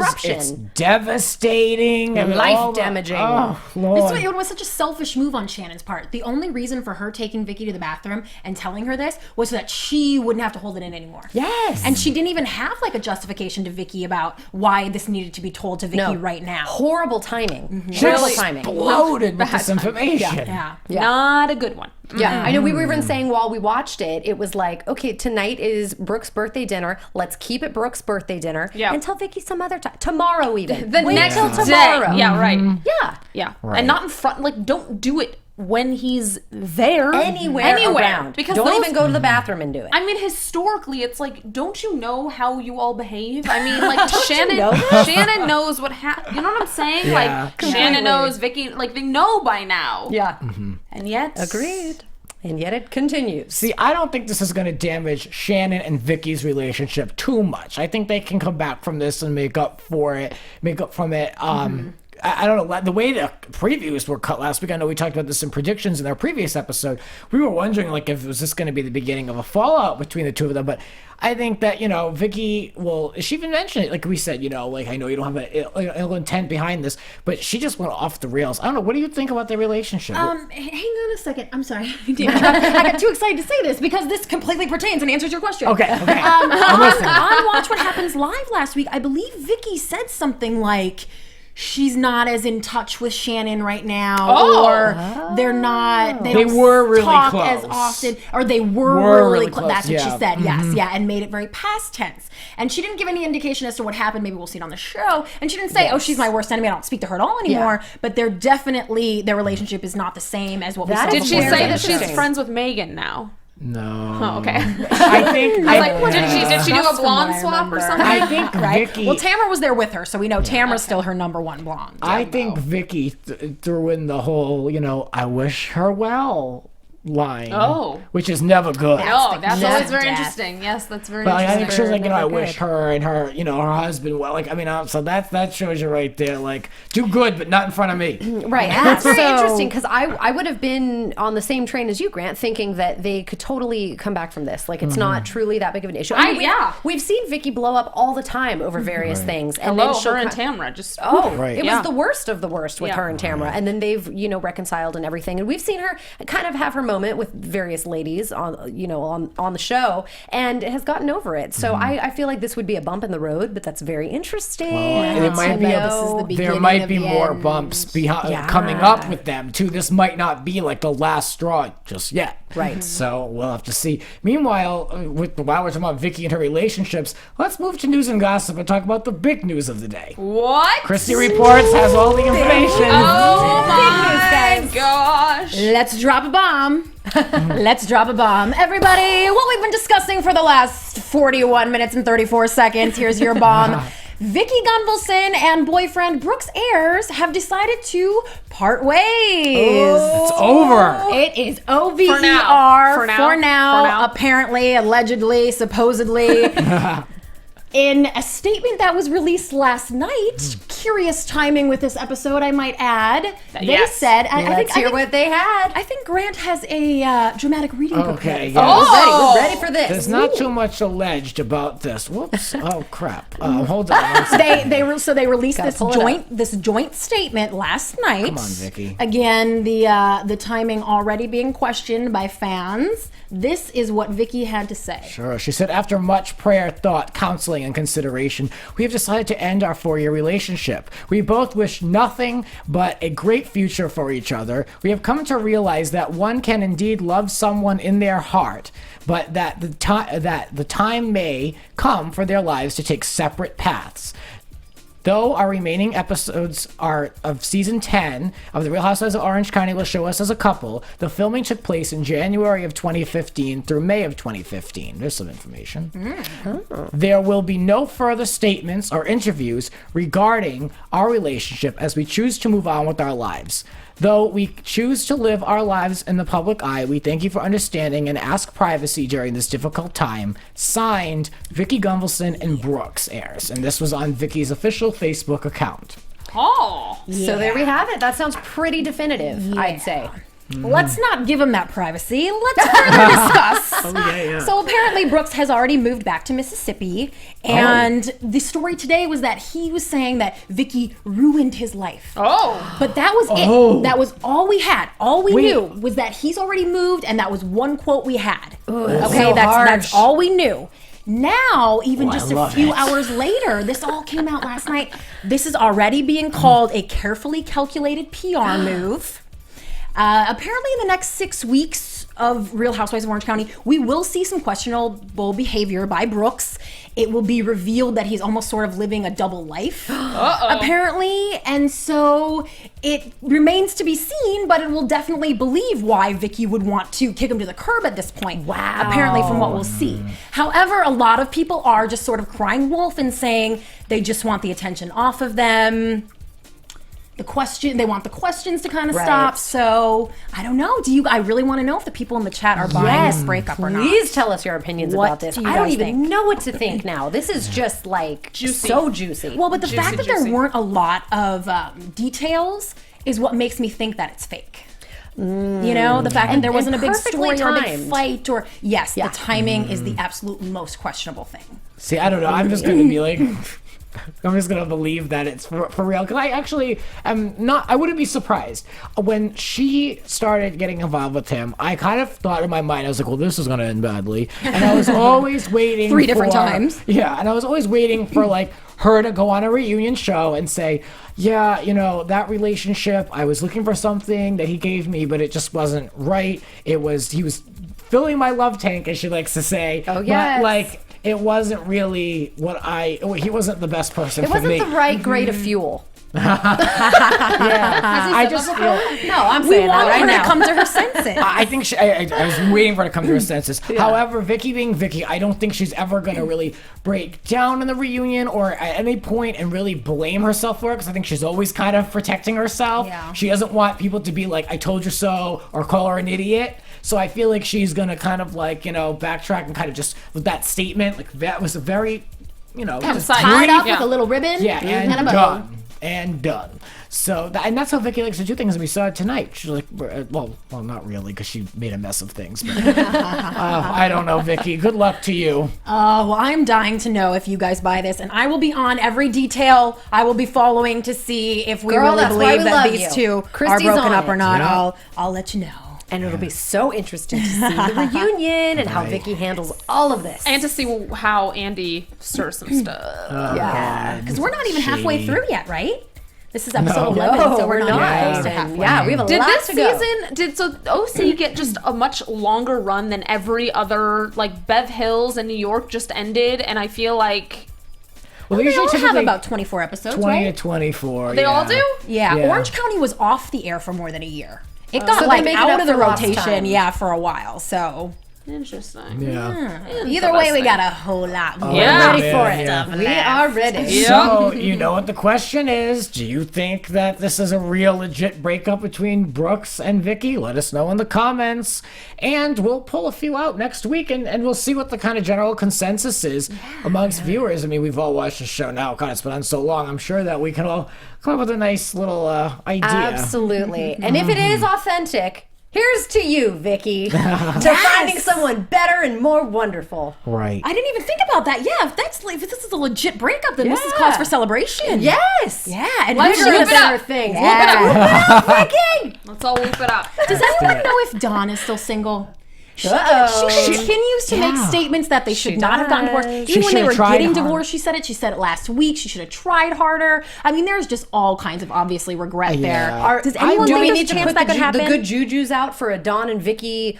disruption. devastating and Life all the- damaging. Oh, This Lord. it was such a selfish move on Shannon's part. The only reason for her taking Vicky to the bathroom and telling her this was so that she wouldn't have to hold it in anymore. Yes. And she didn't even have like a justification to Vicky about why this needed to be told to Vicky right now. Horrible timing. She Horrible timing. exploded with this information. Yeah. Yeah. Not a good one. Yeah, I know we were even saying while we watched it, it was like, okay, tonight is Brooke's birthday dinner. Let's keep it Brooke's birthday dinner and tell Vicky some other time. Tomorrow even. Wait next till day. tomorrow. Yeah, right. Yeah. Yeah. Right. And not in front, like, don't do it when he's there. Anywhere around. Because don't those, even go to the bathroom and do it. I mean, historically, it's like, don't you know how you all behave? I mean, like, Shannon knows what happened. You know what I'm saying? Yeah. Like, Shannon knows, Vicky, like, they know by now. Yeah. And yet. Agreed. And yet it continues. See, I don't think this is going to damage Shannon and Vicky's relationship too much. I think they can come back from this and make up from it. I don't know, the way the previews were cut last week, I know we talked about this in predictions in our previous episode. We were wondering, like, if was this going to be the beginning of a fallout between the two of them, but I think that, Vicky she even mentioned it, like we said, like, I know you don't have an ill intent behind this, but she just went off the rails. I don't know, what do you think about their relationship? Hang on a second. I'm sorry. I got too excited to say this because this completely pertains and answers your question. Okay. On Watch What Happens Live last week, I believe Vicky said something like, she's not as in touch with Shannon right now, or they're not. They were really talk close. as often, or they were really close. That's what yeah. she said. Yes, and made it very past tense. And she didn't give any indication as to what happened. Maybe we'll see it on the show. And she didn't say, "Oh, she's my worst enemy. I don't speak to her at all anymore." Yeah. But they're definitely their relationship is not the same as what we saw. Did she before. say that she's Interesting. friends with Megan now? No. Oh, okay. I think... Did she do a Just from blonde what I swap or remember. something? I think Vicky... Well, Tamara was there with her, so we know Tamara's still her number one blonde. I think Vicky threw in the whole, I wish her well line. Oh. Which is never good. No, that's Death. always very Death. interesting. Yes, that's very But I interesting. think she was like, I Never wish good. her and her, her husband well. Like, so that shows you right there, like, do good, but not in front of me. Right. And that's very So- interesting because I would have been on the same train as you, Grant, thinking that they could totally come back from this. Like, it's not truly that big of an issue. We've seen Vicky blow up all the time over various things. And Hello, then she'll her and ki- Tamara just... Right. It Yeah. was the worst of the worst with her and Tamara. And then they've, reconciled and everything. And we've seen her kind of have her moment with various ladies on the show and has gotten over it. So I feel like this would be a bump in the road, but that's very interesting. There might be this is the there beginning might of be the more end. bumps coming up with them too. This might not be like the last straw just yet. Right. So we'll have to see. Meanwhile, while we're talking about Vicky and her relationships, let's move to news and gossip and talk about the big news of the day. What? Christy Reports has all the information. Oh my guys. gosh. Let's drop a bomb. Let's drop a bomb. Everybody, what we've been discussing for the last 41 minutes and 34 seconds, here's your bomb. Vicky Gunvalson and boyfriend Brooks Ayers have decided to part ways. It's over. It is OVER For now. For now. Apparently, allegedly, supposedly. In a statement that was released last night, curious timing with this episode, I might add. They said, Let's hear what they had. I think Grant has a dramatic reading Okay. prepared. Yeah. We're ready for this. There's not too much alleged about this. Whoops. Oh crap. Hold on. One second. They released Gotta pull it up. this joint statement last night. Come on, Vicky. Again, the timing already being questioned by fans. This is what Vicky had to say. Sure. She said, after much prayer, thought, counseling, and consideration, we have decided to end our 4-year relationship. We both wish nothing but a great future for each other. We have come to realize that one can indeed love someone in their heart, but that the time may come for their lives to take separate paths. Though our remaining episodes are of season 10 of The Real Housewives of Orange County will show us as a couple, the filming took place in January of 2015 through May of 2015. There's some information. There will be no further statements or interviews regarding our relationship as we choose to move on with our lives. Though we choose to live our lives in the public eye, we thank you for understanding and ask privacy during this difficult time. Signed, Vicky Gunvalson and Brooks Ayers. And this was on Vicky's official Facebook account. Oh. So there we have it. That sounds pretty definitive, I'd say. Let's not give him that privacy. Let's further discuss. So apparently Brooks has already moved back to Mississippi, and the story today was that he was saying that Vicky ruined his life. Oh. But that was it. That was all we had. All we knew was that he's already moved, and that was one quote we had. Okay, that's all we knew. Now, even just a few hours later, this all came out last night. This is already being called a carefully calculated PR move. Apparently, in the next 6 weeks of Real Housewives of Orange County, we will see some questionable behavior by Brooks. It will be revealed that he's almost sort of living a double life, apparently. And so it remains to be seen, but it will definitely believe why Vicky would want to kick him to the curb at this point. Wow. Apparently, from what we'll see. However, a lot of people are just sort of crying wolf and saying they just want the attention off of them. They want the questions to kind of stop. So I don't know. I really want to know if the people in the chat are buying this breakup or not. Please tell us your opinions What about this. do you I don't guys even think? know what to think now. This is just like so juicy. Well, but the fact that juicy. there weren't a lot of details is what makes me think that it's fake. You know, the fact that there wasn't a big perfectly story or a big timed. fight or the timing is the absolute most questionable thing. See, I don't know. I'm just going to be like, I'm just going to believe that it's for real. Because I actually am not, I wouldn't be surprised. When she started getting involved with him, I kind of thought in my mind, I was like, well, this is going to end badly. And I was always waiting 3 different times. Yeah, and I was always waiting for like her to go on a reunion show and say, yeah, you know, that relationship, I was looking for something that he gave me, but it just wasn't right. He was filling my love tank, as she likes to say. Oh, yes. But like, it wasn't really he wasn't the best person it for me. wasn't the right grade of fuel. I just feel, No, I'm We saying that want right her now. to come to her senses. I think I was waiting for her to come to her senses. However, Vicky being Vicky, I don't think she's ever going to really break down in the reunion or at any point and really blame herself for it, because I think she's always kind of protecting herself. Yeah. She doesn't want people to be like, I told you so, or call her an idiot. So I feel like she's going to kind of like, you know, backtrack and kind of just with that statement, like that was a very, you know, just Tied up brief. with a little ribbon Yeah, and a bow. done. And done. So, and that's how Vicky likes to do things. And we saw it tonight. She's like, well, not really, because she made a mess of things. But I don't know, Vicky. Good luck to you. Oh, well, I'm dying to know if you guys buy this, and I will be on every detail. I will be following to see if we Girl, really that's why believe we that love these you. two Christy's are broken on up or it. not. Yeah. I'll let you know. And it'll be so interesting to see the reunion and how Vicky handles all of this. And to see how Andy stirs some stuff. yeah. Because we're not even halfway Shady. through yet, right? This is episode 11, No, so we're not Yeah. close to halfway. Yeah, we have a Did lot this to go. season, OC get just a much longer run than every other, like Bev Hills and New York just ended, and I feel like Well, They all have typically about 24 episodes, 20 to right? 24. they all do? Yeah, Yeah. Orange County was off the air for more than a year. It So got they like make it out up of the for lost rotation, time. for a while. So Interesting. Yeah. either way, we got a whole lot more. Yeah. Ready for it. Yeah. We are ready. So, you know what the question is? Do you think that this is a real legit breakup between Brooks and Vicky? Let us know in the comments. And we'll pull a few out next week and we'll see what the kind of general consensus is amongst viewers. I mean, we've all watched the show now. God, it's been on so long. I'm sure that we can all come up with a nice little idea. Absolutely. And if it is authentic, here's to you, Vicky, to finding someone better and more wonderful. Right. I didn't even think about that. Yeah, if this is a legit breakup, then this is Yeah. cause for celebration. Yes. Yeah, and Let's bigger whoop and it up. better Things. Yeah. Vicky! Let's all whoop it up. Does anyone know if Dawn is still single? She continues to make statements that they should not have gotten divorced. does. Even She when they should've were tried getting harder. divorced, she said it. She said it last week. She should have tried harder. I mean, there's just all kinds of obviously regret there. Yeah. Does anyone Do we think need there's to a chance put that could happen? the good jujus out for a Dawn and Vicky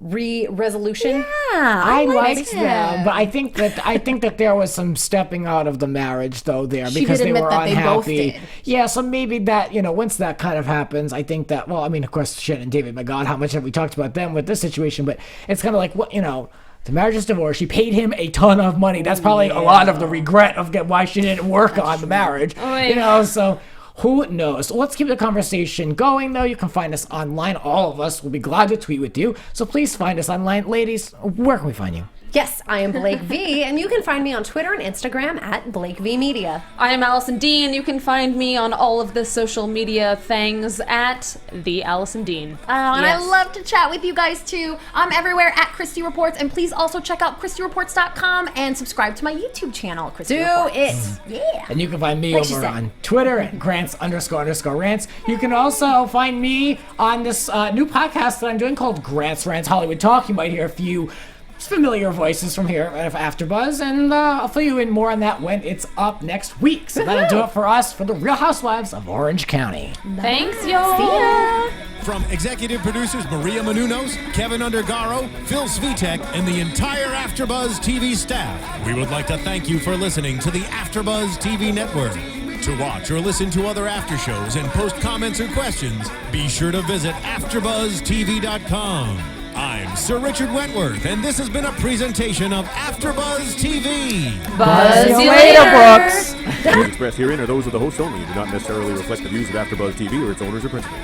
resolution? I I liked it. them, but I think that there was some stepping out of the marriage though there She because did they admit were that they both unhappy. did. Yeah, so maybe that once that kind of happens, I think that I mean, of course, Shannon and David, my God, how much have we talked about them with this situation? But it's kind of like the marriage is divorced. She paid him a ton of money. That's probably a lot of the regret of why she didn't work on the marriage. So. Who knows? So let's keep the conversation going, though. You can find us online. All of us will be glad to tweet with you. So please find us online. Ladies, where can we find you? Yes, I am Blake V, and you can find me on Twitter and Instagram at Blake V Media. I am Alison Dean. You can find me on all of the social media things at the Alison Dean. Oh, and Yes. I love to chat with you guys too. I'm everywhere at Christy Reports, and please also check out ChristyReports.com and subscribe to my YouTube channel, Christy Do Reports. it. Yeah. And you can find me Like she over said. on Twitter at Grants__rants. You can also find me on this new podcast that I'm doing called Grants Rants Hollywood Talk. You might hear a few familiar voices from here at AfterBuzz, and I'll fill you in more on that when it's up next week. So that'll do it for us for the Real Housewives of Orange County. Thanks, y'all. See ya. From executive producers Maria Menounos, Kevin Undergaro, Phil Svitek, and the entire AfterBuzz TV staff, we would like to thank you for listening to the AfterBuzz TV network. To watch or listen to other after shows and post comments or questions, be sure to visit AfterBuzzTV.com. I'm Sir Richard Wentworth, and this has been a presentation of AfterBuzz TV. Buzz See you you later, later, Brooks. The views expressed herein are those of the host only and do not necessarily reflect the views of AfterBuzz TV or its owners or principals.